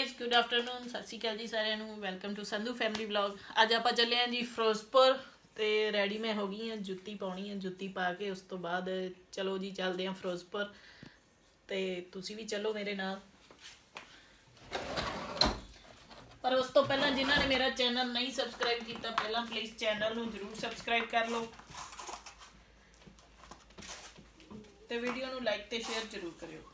Guys good afternoon सत श्री अकाल जी सारिਆਂ ਨੂੰ welcome to Sandhu family vlog. अज आप चले हैं जी फिरोजपुर तो रेडी मैं हो गई हाँ, जुत्ती पानी है, जुत्ती पा के उस तो बाद चलो जी चलते हैं फिरोजपुर तो तुसी भी चलो मेरे नाल। पर उस तो पहला जिन्होंने मेरा चैनल नहीं सबसक्राइब किया पहला प्लीज़ चैनल नूं जरूर सबसक्राइब कर लो तो वीडियो नूं लाइक तो शेयर जरूर करियो।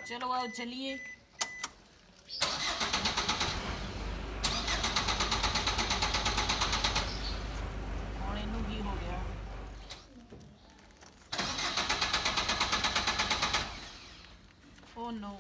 चलो आओ चलिए। और इनू की हो गया oh no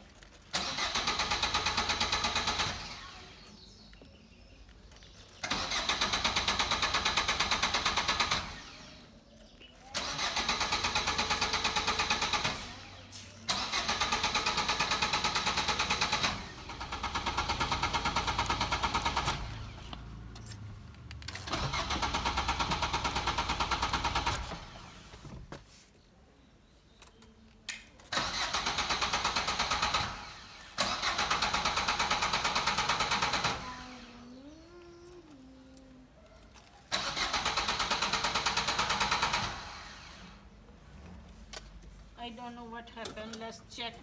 I don't know what happened. Let's check.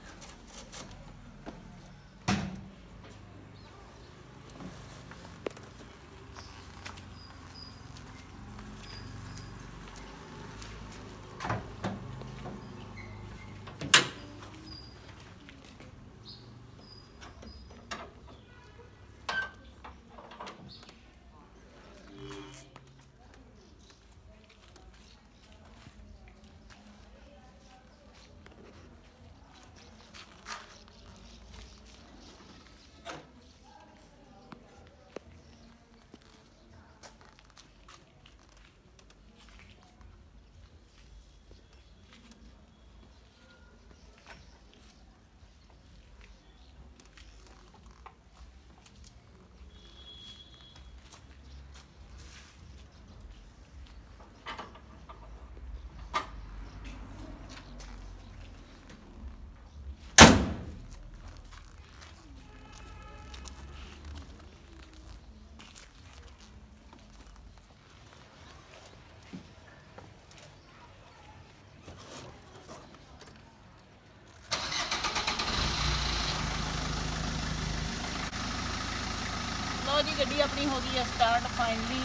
लो जी गड्डी अपनी हो गई है स्टार्ट फाइनली।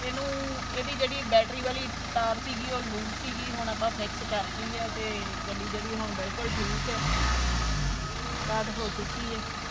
इनू यदी जी बैटरी वाली तार सी लूज सी हम आप फिक्स करती है तो गड्डी जी हम बिल्कुल ठीक है स्टार्ट हो चुकी है।